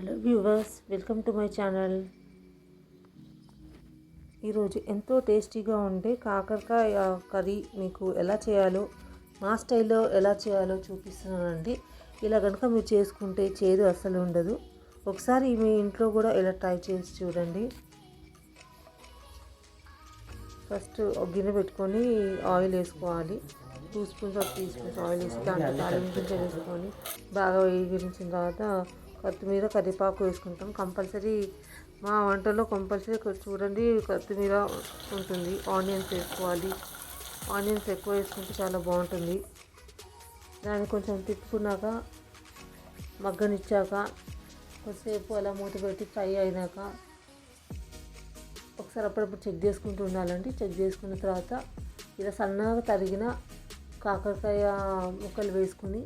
Hello viewers, welcome to my channel. ఈరోజు ఎంతో టేస్టీగా ఉండే కాకరకాయ కర్రీ మీకు ఎలా చేయాలో, మా స్టైల్లో ఎలా చేయాలో చూపిస్తున్నానండి. ఇలా కనుక మీరు చేసుకుంటే చేదు అస్సలు ఉండదు. ఒకసారి మీ ఇంట్లో కూడా ఇలా ట్రై చేసి చూడండి. ఫస్ట్ ఒక గిన్నె పెట్టుకొని ఆయిల్ వేసుకోవాలి. 2 స్పూన్స్ 3 స్పూన్స్ ఆయిల్ వేసి దాంట్లో తాలింపు గింజలు వేసుకొని బాగా వేగించిన తర్వాత కొత్తిమీర కరివేపాకు వేసుకుంటాం. కంపల్సరీ మా వంటల్లో కంపల్సరీ చూడండి కొత్తిమీర ఉంటుంది. ఆనియన్స్ వేసుకోవాలి. ఆనియన్స్ ఎక్కువ వేసుకుంటే చాలా బాగుంటుంది. దాన్ని కొంచెం తిప్పుకున్నాక మగ్గనిచ్చాక కొద్దిసేపు అలా మూత పెట్టి ఫ్రై అయినాక ఒకసారి అప్పుడప్పుడు చెక్ చేసుకుంటూ ఉండాలండి. చెక్ చేసుకున్న తర్వాత ఇలా సన్నగా తరిగిన కాకరకాయ ముక్కలు వేసుకుని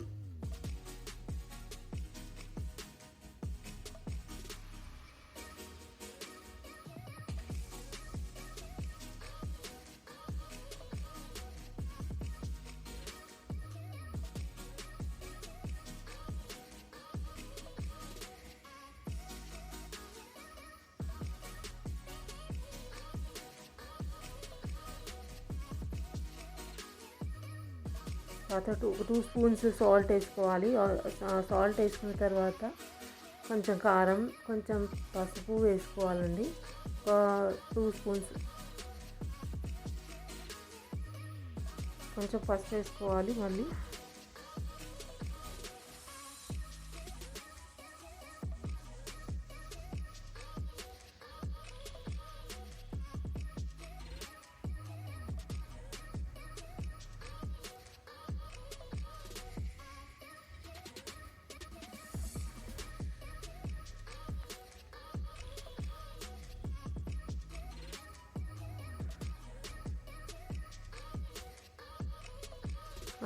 తర్వాత 2 స్పూన్స్ సాల్ట్ వేసుకోవాలి. సాల్ట్ వేసుకున్న తర్వాత కొంచెం కారం, కొంచెం పసుపు వేసుకోవాలండి. 2 స్పూన్స్ కొంచెం పసుపు వేసుకోవాలి. మళ్ళీ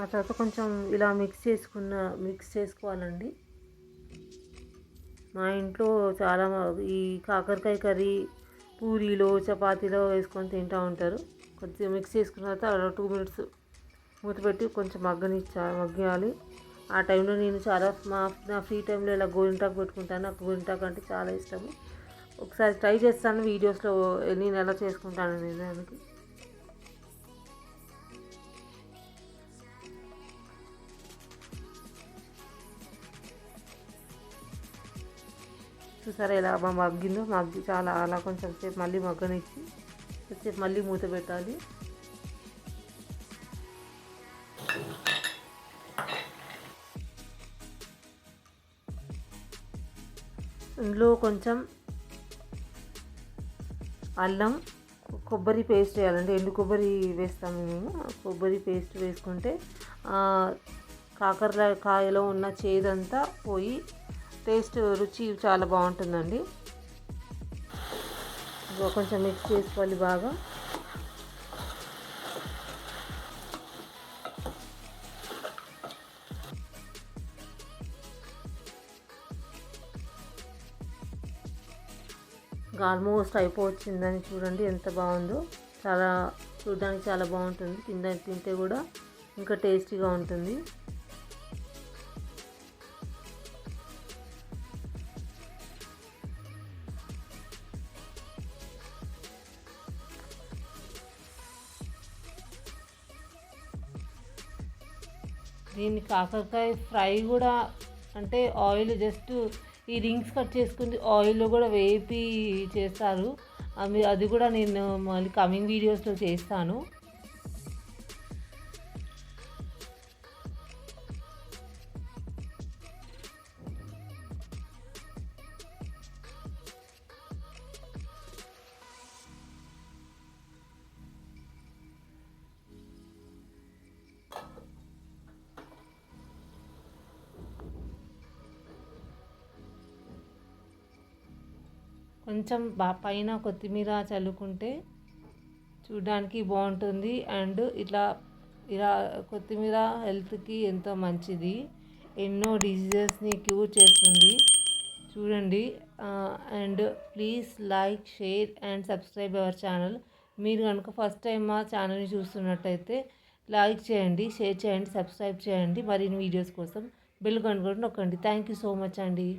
ఆ తర్వాత కొంచెం ఇలా మిక్స్ చేసుకోవాలండి. మా ఇంట్లో చాలా ఈ కాకరకాయ కర్రీ పూరీలో చపాతీలో వేసుకొని తింటూ ఉంటారు. కొద్దిగా మిక్స్ చేసుకున్న తర్వాత 2 మినిట్స్ మూత పెట్టి కొంచెం మగ్గియాలి. ఆ టైంలో నేను చాలా నా ఫ్రీ టైంలో ఇలా గోరింటాకు పెట్టుకుంటాను. నాకు గోరింటాకు అంటే చాలా ఇష్టము. ఒకసారి ట్రై చేస్తాను వీడియోస్లో నేను ఎలా చేసుకుంటాను అనేది. దానికి చూసారా ఎలా మగ్గి చాలా అలా కొంచెం సేపు మళ్ళీ మగ్గనిచ్చి కొంచెంసేపు మళ్ళీ మూత పెట్టాలి. ఇందులో కొంచెం అల్లం, కొబ్బరి పేస్ట్ వేయాలండి. ఎండు కొబ్బరి వేస్తాము మేము. కొబ్బరి పేస్ట్ వేసుకుంటే కాకరకాయలో ఉన్న చేదంతా పోయి టేస్ట్ రుచి చాలా బాగుంటుందండి. కొంచెం మిక్స్ చేసుకోవాలి బాగా. ఆల్మోస్ట్ అయిపోవచ్చిందని చూడండి ఎంత బాగుందో. చూడడానికి చాలా బాగుంటుంది. తింటే కూడా ఇంకా టేస్టీగా ఉంటుంది. దీన్ని కాకరకాయ ఫ్రై కూడా అంటే ఆయిల్ జస్ట్ ఈ రింగ్స్ కట్ చేసుకుని ఆయిల్లో కూడా వేపి చేస్తారు. అది కూడా నేను మళ్ళీ కమింగ్ వీడియోస్లో చేస్తాను. కొంచెం పైన కొత్తిమీర చల్లుకుంటే చూడడానికి బాగుంటుంది. అండ్ ఇలా కొత్తిమీర హెల్త్కి ఎంతో మంచిది. ఎన్నో డిసీజెస్ని క్యూర్ చేస్తుంది. చూడండి. And please like, share and subscribe our channel. మీరు కనుక ఫస్ట్ టైం మా ఛానల్ని చూస్తున్నట్టయితే లైక్ చేయండి, షేర్ చేయండి, సబ్స్క్రైబ్ చేయండి. మరిన్ని వీడియోస్ కోసం బెల్ గంట కూడా నొక్కండి. థ్యాంక్ యూ సో మచ్ అండి.